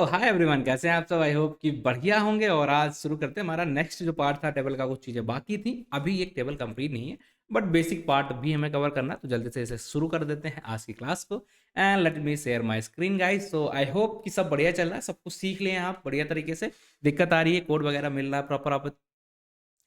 Hi everyone, कैसे हैं आप सब। आई होप कि बढ़िया होंगे। और आज शुरू करते हैं हमारा नेक्स्ट जो पार्ट था टेबल का। कुछ चीज़ें बाकी थी, अभी एक टेबल कंप्लीट नहीं है, बट बेसिक पार्ट भी हमें कवर करना है। तो जल्दी से इसे शुरू कर देते हैं आज की क्लास को। And let me share my screen guys. So I hope कि सब बढ़िया चल रहा है, सब कुछ सीख लिए हैं आप बढ़िया तरीके से। दिक्कत आ रही है, कोड वगैरह मिल रहा है प्रॉपर आप।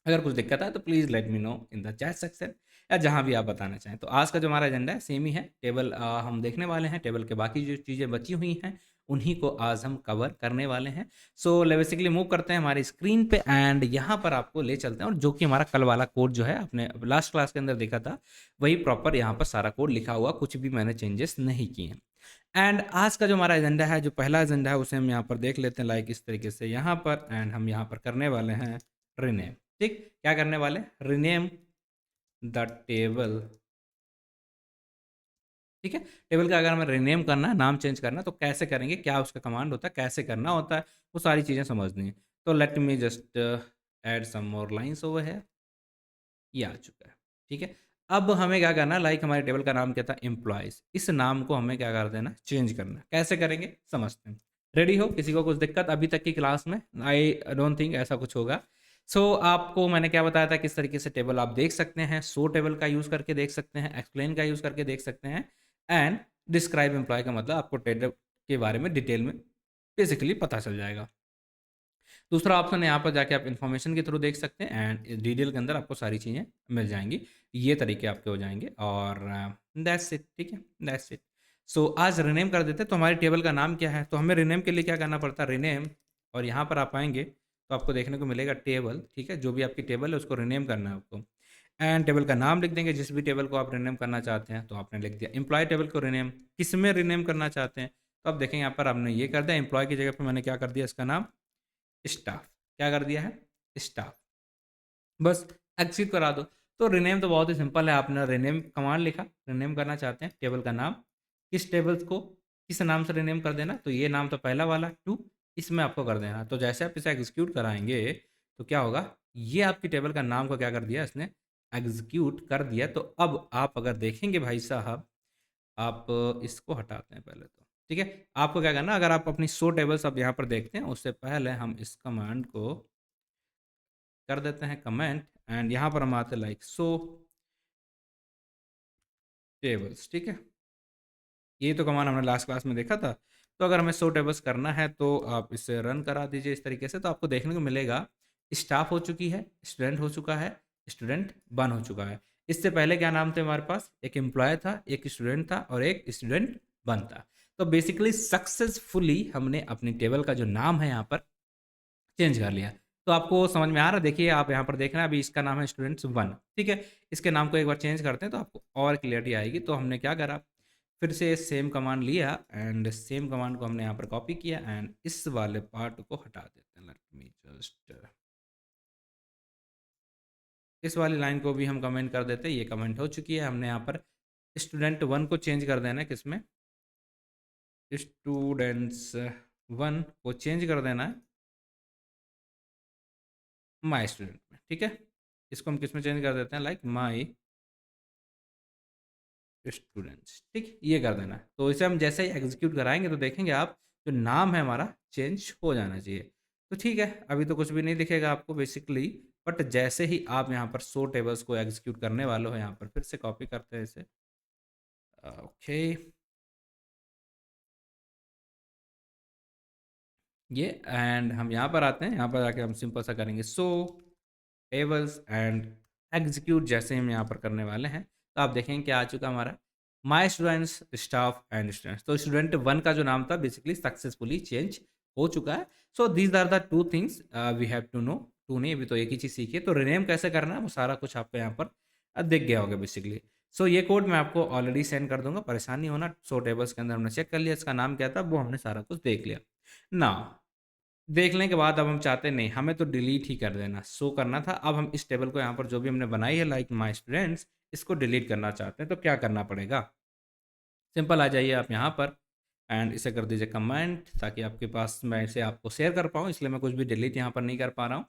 अगर कुछ दिक्कत है तो please let me know in the chat section, या जहाँ भी आप बताना चाहें। तो आज का जो हमारा एजेंडा है सेम ही है। टेबल हम देखने वाले हैं। टेबल के बाकी जो चीज़ें बची हुई हैं उन्हीं को आज हम कवर करने वाले हैं। बेसिकली मूव करते हैं हमारी स्क्रीन पे एंड यहाँ पर आपको ले चलते हैं। और जो कि हमारा कल वाला कोड जो है आपने लास्ट क्लास के अंदर देखा था, वही प्रॉपर यहाँ पर सारा कोड लिखा हुआ, कुछ भी मैंने चेंजेस नहीं किए हैं। एंड आज का जो हमारा एजेंडा है, जो पहला एजेंडा है, उसे हम यहाँ पर देख लेते हैं लाइक इस तरीके से यहाँ पर। एंड हम यहाँ पर करने वाले हैं रीनेम। ठीक, क्या करने वाले, रीनेम द टेबल। ठीक है, टेबल का अगर हमें रीनेम करना है, नाम चेंज करना है, तो कैसे करेंगे, क्या उसका कमांड होता है, कैसे करना होता है, वो सारी चीज़ें समझनी है। तो let me just add some more lines over है। ये आ चुका है। ठीक है, अब हमें क्या करना है, लाइक हमारे टेबल का नाम क्या था, एम्प्लॉयज़। इस नाम को हमें क्या कर देना, चेंज करना है। कैसे करेंगे समझते हैं। रेडी हो, किसी को कुछ दिक्कत अभी तक की क्लास में? आई डोंट थिंक ऐसा कुछ होगा। आपको मैंने क्या बताया था, किस तरीके से टेबल आप देख सकते हैं। टेबल का यूज़ करके देख सकते हैं, एक्सप्लेन का यूज़ करके देख सकते हैं, एंड डिस्क्राइब एम्प्लॉय का मतलब आपको टेबल के बारे में डिटेल में बेसिकली पता चल जाएगा। दूसरा ऑप्शन है, यहाँ पर जाके आप इन्फॉर्मेशन के थ्रू देख सकते हैं एंड डिटेल के अंदर आपको सारी चीज़ें मिल जाएंगी। ये तरीके आपके हो जाएंगे और दैट्स इट। ठीक है, दैट्स इट। आज रिनेम कर देते हैं। तो हमारे टेबल का नाम क्या है, तो हमें रिनेम के लिए क्या करना पड़ता है, रिनेम। और यहाँ पर आप आएंगे तो आपको देखने को मिलेगा टेबल। ठीक है, जो भी आपकी टेबल है उसको रिनेम करना है आपको। एंड टेबल का नाम लिख देंगे, जिस भी टेबल को आप रिनेम करना चाहते हैं। तो आपने लिख दिया एम्प्लॉय टेबल को रिनेम। किस में रिनेम करना चाहते हैं, तो आप देखेंगे यहाँ पर आपने ये कर दिया। एम्प्लॉय की जगह पर मैंने क्या कर दिया, इसका नाम स्टाफ। क्या कर दिया है, स्टाफ। बस एग्जीक्यूट करा दो। तो रिनेम तो बहुत ही सिंपल है। आपने रिनेम कमांड लिखा, रिनेम करना चाहते हैं टेबल का नाम। किस टेबल्स को किस नाम से रिनेम कर देना, तो ये नाम तो पहला वाला टू, इसमें आपको कर देना। तो जैसे आप इसे एग्जीक्यूट कराएंगे तो क्या होगा, ये आपकी टेबल का नाम को क्या कर दिया इसने, एग्जीक्यूट कर दिया। तो अब आप अगर देखेंगे भाई साहब, आप इसको हटाते हैं पहले तो। ठीक है, आपको क्या करना, अगर आप अपनी टेबल्स अब यहाँ पर देखते हैं, उससे पहले हम इस कमांड को कर देते हैं कमेंट। एंड यहाँ पर हम आते हैं लाइक टेबल्स। ठीक है, ये तो कमांड हमने लास्ट क्लास में देखा था। तो अगर हमें टेबल्स करना है तो आप इसे रन करा दीजिए इस तरीके से। तो आपको देखने को मिलेगा स्टाफ हो चुकी है, स्टूडेंट हो चुका है, स्टूडेंट वन हो चुका है। इससे पहले क्या नाम थे हमारे पास, एक एम्प्लॉय था, एक स्टूडेंट था और एक स्टूडेंट वन था। तो बेसिकली सक्सेसफुली हमने अपनी टेबल का जो नाम है यहाँ पर चेंज कर लिया। तो आपको समझ में आ रहा है, देखिए आप यहाँ पर देख रहे हैं, अभी इसका नाम है स्टूडेंट्स वन। ठीक है, इसके नाम को एक बार चेंज करते हैं तो आपको और क्लियरिटी आएगी। तो हमने क्या करा, फिर से सेम कमांड लिया एंड सेम कमांड को हमने यहाँ पर कॉपी किया एंड इस वाले पार्ट को हटा देते हैं। लेट मी जस्ट इस वाली लाइन को भी हम कमेंट कर देते हैं। ये कमेंट हो चुकी है। हमने यहाँ पर स्टूडेंट वन को चेंज कर देना है, किसमें, स्टूडेंट्स वन को चेंज कर देना है माई स्टूडेंट में। ठीक है, इसको हम किस में चेंज कर देते हैं, लाइक माई स्टूडेंट्स। ठीक, ये कर देना है। तो इसे हम जैसे ही एग्जीक्यूट कराएंगे तो देखेंगे आप, जो नाम है हमारा चेंज हो जाना चाहिए। तो ठीक है, अभी तो कुछ भी नहीं दिखेगा आपको बेसिकली, बट जैसे ही आप यहाँ पर टेबल्स को एग्जीक्यूट करने वाले हो, यहाँ पर फिर से कॉपी करते हैं इसे। ओके, ये एंड हम यहाँ पर आते हैं। यहाँ पर आके हम सिंपल सा करेंगे टेबल्स एंड एग्जीक्यूट। जैसे हम यहाँ पर करने वाले हैं तो आप देखेंगे क्या आ चुका हमारा, my students staff and students. तो स्टूडेंट वन का जो नाम था बेसिकली सक्सेसफुली चेंज हो चुका है। These are the two things we have to know. Two नहीं, अभी तो एक ही चीज़ सीखिए। तो रिनेम कैसे करना है वो सारा कुछ आपको यहाँ पर दिख गया होगा बेसिकली। ये कोड मैं आपको ऑलरेडी सेंड कर दूंगा, परेशान नहीं होना। टेबल्स के अंदर हमने चेक कर लिया, इसका नाम क्या था वो हमने सारा कुछ देख लिया ना। देखने के बाद अब हम चाहते नहीं, हमें तो डिलीट ही कर देना, करना था। अब हम इस टेबल को यहाँ पर जो भी हमने बनाई है लाइक माई स्टूडेंट्स, इसको डिलीट करना चाहते हैं। तो क्या करना पड़ेगा, सिंपल, आ जाइए आप यहाँ पर एंड इसे कर दीजिए कमेंट, ताकि आपके पास मैं इसे आपको शेयर कर पाऊँ। इसलिए मैं कुछ भी डिलीट यहाँ पर नहीं कर पा रहा हूँ,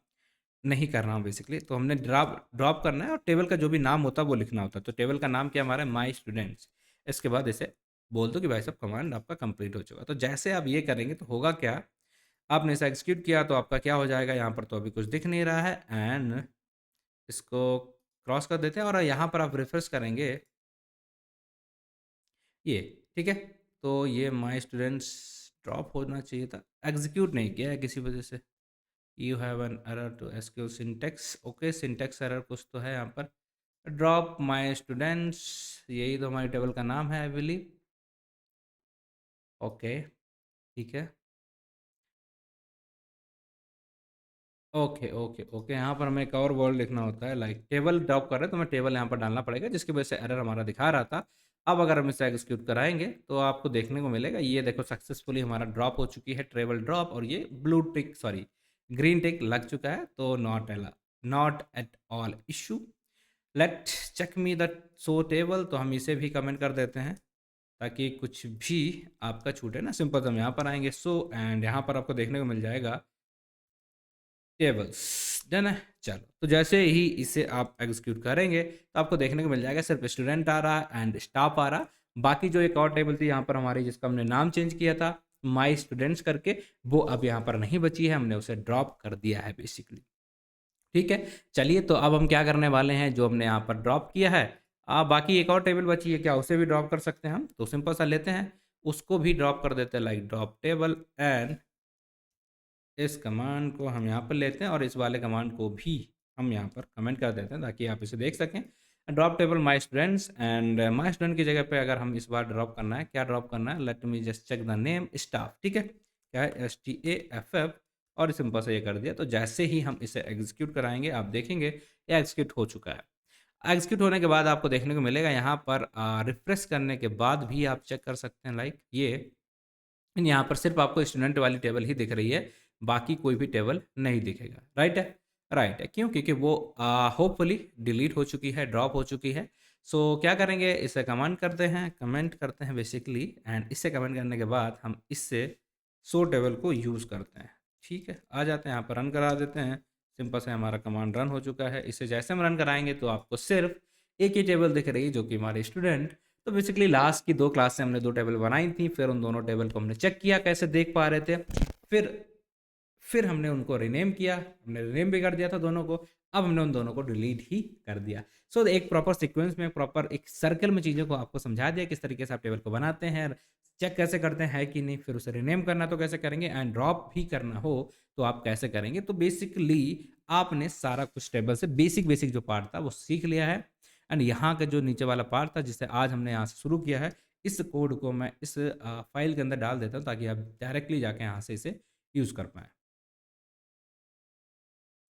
नहीं कर रहा हूँ बेसिकली। तो हमने ड्रॉप ड्रॉप करना है और टेबल का जो भी नाम होता है वो लिखना होता है। तो टेबल का नाम क्या हमारा है, माई स्टूडेंट्स। इसके बाद इसे बोल दो कि भाई साहब कमांड आपका कंप्लीट हो चुका। तो जैसे आप ये करेंगे तो होगा क्या, आपने इसे एग्जीक्यूट किया तो आपका क्या हो जाएगा, यहाँ पर तो अभी कुछ दिख नहीं रहा है एंड इसको क्रॉस कर देते हैं और यहाँ पर आप रिफ्रेश करेंगे ये, ठीक है। तो ये माय स्टूडेंट्स ड्रॉप होना चाहिए था, एग्जीक्यूट नहीं किया है किसी वजह से। You have an error to SQL syntax, okay syntax error कुछ तो है यहाँ पर। ड्रॉप माय स्टूडेंट्स, यही तो हमारी टेबल का नाम है आई बिलीव। ओके ठीक है, ओके ओके ओके, यहाँ पर हमें एक और वर्ड लिखना होता है, लाइक टेबल ड्रॉप कर रहे हैं तो हमें टेबल यहाँ पर डालना पड़ेगा, जिसकी वजह से एरर हमारा दिखा रहा था। अब अगर हम इसे एग्जीक्यूट कराएंगे तो आपको देखने को मिलेगा, ये देखो सक्सेसफुली हमारा ड्रॉप हो चुकी है टेबल ड्रॉप, और ये blue tick sorry green tick लग चुका है, तो not at all issue. Let check me the show table, तो हम इसे भी कमेंट कर देते हैं ताकि कुछ भी आपका छूटे ना। सिंपल हम यहाँ पर आएंगे सो एंड यहाँ पर आपको देखने को मिल जाएगा टेबल्स, डन है। चलो तो जैसे ही इसे आप एग्जीक्यूट करेंगे तो आपको देखने को मिल जाएगा सिर्फ स्टूडेंट आ रहा है एंड स्टाफ आ रहा। बाकी जो एक और टेबल थी यहाँ पर हमारी, जिसका हमने नाम चेंज किया था माई स्टूडेंट्स करके, वो अब यहाँ पर नहीं बची है, हमने उसे ड्रॉप कर दिया है बेसिकली। ठीक है, चलिए तो अब हम क्या करने वाले हैं, जो हमने यहाँ पर ड्रॉप किया है बाकी एक और टेबल बची है, क्या उसे भी ड्रॉप कर सकते हैं हम? तो सिंपल सा लेते हैं, उसको भी ड्रॉप कर देते हैं, लाइक ड्रॉप टेबल एंड इस कमांड को हम यहाँ पर लेते हैं और इस वाले कमांड को भी हम यहाँ पर कमेंट कर देते हैं ताकि आप इसे देख सकें। Drop table my students and my student की जगह पे अगर हम इस बार ड्रॉप करना है, क्या ड्रॉप करना है, let me just check the name staff, ठीक है, क्या है STAFF, और सिंपल से ये कर दिया। तो जैसे ही हम इसे एग्जीक्यूट कराएंगे आप देखेंगे ये एग्जीक्यूट हो चुका है। एग्जीक्यूट होने के बाद आपको देखने को मिलेगा यहाँ पर रिफ्रेश करने के बाद भी आप चेक कर सकते हैं, लाइक ये यहाँ पर सिर्फ आपको स्टूडेंट वाली टेबल ही दिख रही है, बाकी कोई भी टेबल नहीं दिखेगा। राइट है, राइट है, क्यों? क्योंकि वो होपफुली डिलीट हो चुकी है, ड्रॉप हो चुकी है। सो क्या करेंगे, इसे कमेंट करते हैं बेसिकली, एंड इसे कमेंट करने के बाद हम इससे सो टेबल को यूज़ करते हैं। ठीक है, आ जाते हैं यहाँ पर, रन करा देते हैं। सिंपल से हमारा कमांड रन हो चुका है। इसे जैसे हम रन कराएंगे तो आपको सिर्फ एक ही टेबल दिख रही है, जो कि हमारे स्टूडेंट। तो बेसिकली लास्ट की 2 क्लास से हमने 2 टेबल बनाई थी, फिर उन दोनों टेबल को हमने चेक किया कैसे देख पा रहे थे, फिर फिर हमने उनको रीनेम किया, हमने रीनेम भी कर दिया था दोनों को, अब हमने उन दोनों को डिलीट ही कर दिया। सो एक प्रॉपर सीक्वेंस में, प्रॉपर एक सर्कल में चीज़ों को आपको समझा दिया किस तरीके से आप टेबल को बनाते हैं, चेक कैसे करते हैं कि नहीं, फिर उसे रीनेम करना तो कैसे करेंगे, एंड ड्रॉप भी करना हो तो आप कैसे करेंगे। तो बेसिकली आपने सारा कुछ टेबल से बेसिक बेसिक जो पार्ट था वो सीख लिया है। एंड यहाँ का जो नीचे वाला पार्ट था जिसे आज हमने यहाँ से शुरू किया है, इस कोड को मैं इस फाइल के अंदर डाल देता हूँ ताकि आप डायरेक्टली जाके यहाँ से इसे यूज़ कर पाएँ।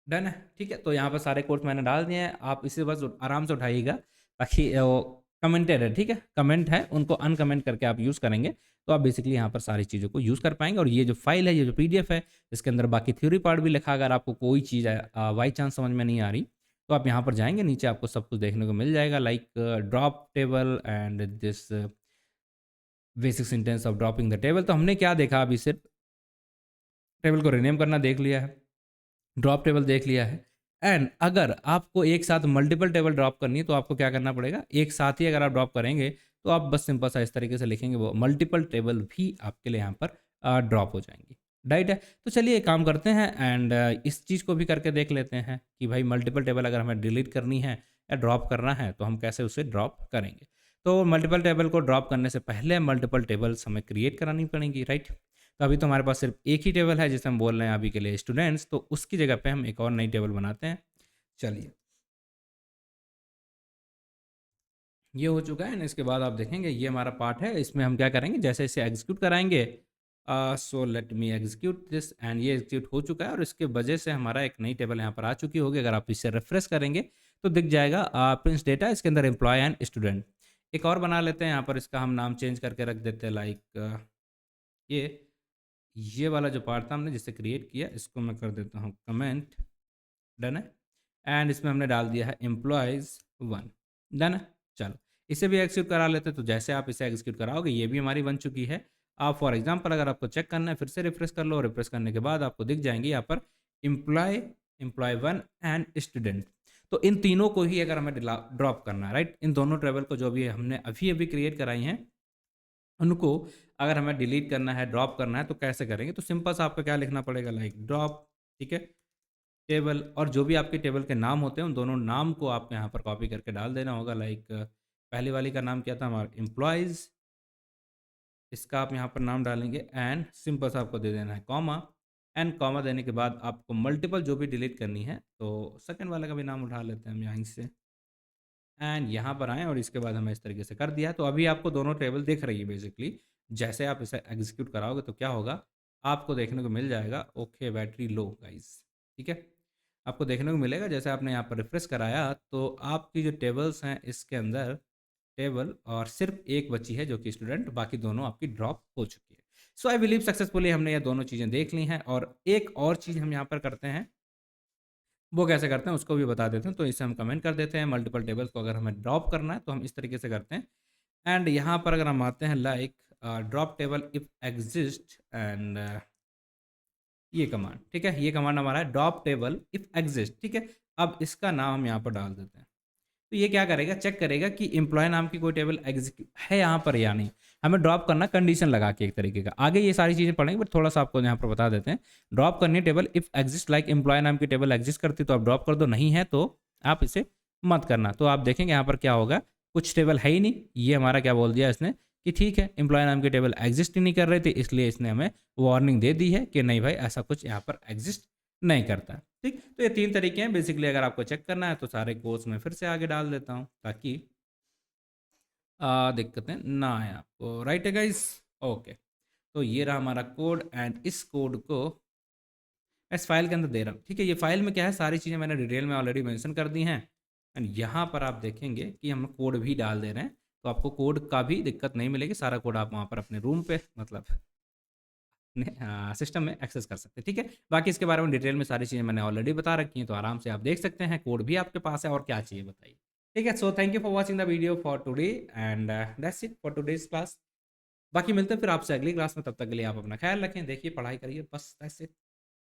डन है, ठीक है। तो यहाँ पर सारे कोड्स मैंने डाल दिए हैं, आप इसे बस आराम से उठाइएगा, बाकी वो कमेंटेड है, ठीक है, कमेंट है, उनको अनकमेंट करके आप यूज़ करेंगे तो आप बेसिकली यहाँ पर सारी चीज़ों को यूज़ कर पाएंगे। और ये जो फाइल है, ये जो PDF है, इसके अंदर बाकी थ्योरी पार्ट भी लिखा, अगर आपको कोई चीज़ बाई चांस समझ में नहीं आ रही तो आप यहाँ पर जाएंगे, नीचे आपको सब कुछ देखने को मिल जाएगा, like drop table and this basic sentence of dropping the table. तो हमने क्या देखा, अभी सिर्फ टेबल को रिनेम करना देख लिया है, ड्रॉप टेबल देख लिया है, एंड अगर आपको एक साथ मल्टीपल टेबल ड्रॉप करनी है तो आपको क्या करना पड़ेगा, एक साथ ही अगर आप ड्रॉप करेंगे तो आप बस सिंपल सा इस तरीके से लिखेंगे, वो मल्टीपल टेबल भी आपके लिए यहाँ पर ड्रॉप हो जाएंगी। राइट है, तो चलिए एक काम करते हैं एंड इस चीज़ को भी करके देख लेते हैं कि भाई मल्टीपल टेबल अगर हमें डिलीट करनी है या ड्रॉप करना है तो हम कैसे उसे ड्रॉप करेंगे। तो मल्टीपल टेबल को ड्रॉप करने से पहले मल्टीपल टेबल्स हमें क्रिएट करानी पड़ेंगी, राइट। तो अभी तो हमारे पास सिर्फ एक ही टेबल है जिसे हम बोल रहे हैं अभी के लिए स्टूडेंट्स, तो उसकी जगह पे हम एक और नई टेबल बनाते हैं। चलिए, ये हो चुका है ना, इसके बाद आप देखेंगे ये हमारा पार्ट है, इसमें हम क्या करेंगे, जैसे इसे एग्जीक्यूट कराएंगे। So let me execute this, and ये एग्जीक्यूट हो चुका है और इसके वजह से हमारा एक नई टेबल यहाँ पर आ चुकी होगी। अगर आप इसे रिफ्रेश करेंगे तो दिख जाएगा प्रिंस डेटा, इसके अंदर एम्प्लॉय एंड स्टूडेंट। एक और बना लेते हैं यहाँ पर, इसका हम नाम चेंज करके रख देते हैं, लाइक ये ये वाला जो पार्ट था हमने जिससे क्रिएट किया, इसको मैं कर देता हूँ कमेंट। डन है, एंड इसमें हमने डाल दिया है एम्प्लॉयज़ 1। डन है, चलो इसे भी एग्जीक्यूट करा लेते हैं। तो जैसे आप इसे एग्जीक्यूट कराओगे ये भी हमारी बन चुकी है। आप फॉर एग्जांपल अगर आपको चेक करना है फिर से रिफ्रेश कर लो, रिफ्रेश करने के बाद आपको दिख जाएंगे यहाँ पर एम्प्लॉय 1 एंड स्टूडेंट। तो इन तीनों को ही अगर हमें ड्रॉप करना है, राइट, इन दोनों टेबल को जो भी हमने अभी अभी क्रिएट कराई हैं उनको अगर हमें डिलीट करना है, ड्रॉप करना है तो कैसे करेंगे? तो सिंपल सा आपको क्या लिखना पड़ेगा, लाइक ड्रॉप, ठीक है? टेबल, और जो भी आपके टेबल के नाम होते हैं उन दोनों नाम को आपको यहाँ पर कॉपी करके डाल देना होगा। लाइक पहली वाली का नाम क्या था हमारा, एम्प्लॉयज़, इसका आप यहाँ पर नाम डालेंगे एंड सिंपल सा आपको दे देना है कॉमा, एंड कॉमा देने के बाद आपको मल्टीपल जो भी डिलीट करनी है, तो सेकंड वाले का भी नाम उठा लेते हैं हम यहाँ से, एंड यहाँ पर आएँ और इसके बाद हमें इस तरीके से कर दिया। तो अभी आपको दोनों टेबल दिख रही है बेसिकली। जैसे आप इसे एग्जीक्यूट कराओगे तो क्या होगा, आपको देखने को मिल जाएगा, ओके बैटरी लो गाइस, ठीक है? आपको देखने को मिलेगा जैसे आपने यहाँ पर रिफ्रेश कराया तो आपकी जो टेबल्स हैं इसके अंदर टेबल और सिर्फ एक बची है जो कि स्टूडेंट, बाकी दोनों आपकी ड्रॉप हो चुकी है। सो आई बिलीव सक्सेसफुली हमने ये दोनों चीज़ें देख ली हैं, और एक और चीज़ हम यहाँ पर करते हैं, वो कैसे करते हैं उसको भी बता देते हैं। तो इसे हम कमेंट कर देते हैं, मल्टीपल टेबल्स को अगर हमें ड्रॉप करना है तो हम इस तरीके से करते हैं। एंड यहाँ पर अगर हम आते हैं like drop table if exist, and ये कमांड, ठीक है? ये कमांड हमारा है ड्रॉप टेबल इफ एग्जिस्ट, ठीक है? अब इसका नाम हम यहाँ पर डाल देते हैं। तो ये क्या करेगा, चेक करेगा कि एम्प्लॉय नाम की कोई टेबल एग्जिक्यूट है यहाँ पर या नहीं। हमें ड्रॉप करना कंडीशन लगा के एक तरीके का, आगे ये सारी चीज़ें पढ़ेंगे बट थोड़ा सा आपको यहाँ पर बता देते हैं। ड्रॉप करनी है table if exist, like employee नाम की टेबल एग्जिस्ट करती तो आप ड्रॉप कर दो, नहीं है तो आप इसे मत करना। तो आप देखेंगे यहाँ पर क्या होगा, कुछ टेबल है ही नहीं, ये हमारा क्या बोल दिया इसने कि ठीक है एम्प्लॉय नाम की टेबल एग्जिस्ट ही नहीं कर रही थी, इसलिए इसने हमें वार्निंग दे दी है कि नहीं भाई ऐसा कुछ यहाँ पर एग्जिस्ट नहीं करता है। ठीक, तो ये 3 तरीके हैं बेसिकली, अगर आपको चेक करना है तो सारे कोड्स मैं फिर से आगे डाल देता हूँ ताकि दिक्कतें ना आए आपको। राइट है गाइस? ओके, तो ये रहा हमारा कोड, एंड इस कोड को मैं इस फाइल के अंदर दे रहा हूँ। ठीक है, ये फाइल में क्या है, सारी चीज़ें मैंने डिटेल में ऑलरेडी मेंशन कर दी हैं, एंड यहाँ पर आप देखेंगे कि हम कोड भी डाल दे रहे हैं, तो आपको कोड का भी दिक्कत नहीं मिलेगी, सारा कोड आप वहाँ पर अपने रूम पे मतलब सिस्टम में एक्सेस कर सकते हैं। ठीक है, बाकी इसके बारे में डिटेल में सारी चीज़ें मैंने ऑलरेडी बता रखी हैं, तो आराम से आप देख सकते हैं, कोड भी आपके पास है, और क्या चाहिए बताइए। ठीक है, so thank you for watching the video for today, and that's it for today's class. बाकी मिलते हैं फिर आपसे अगली क्लास में, तब तक के लिए आप अपना ख्याल रखें, देखिए पढ़ाई करिए, बस दैट्स इट।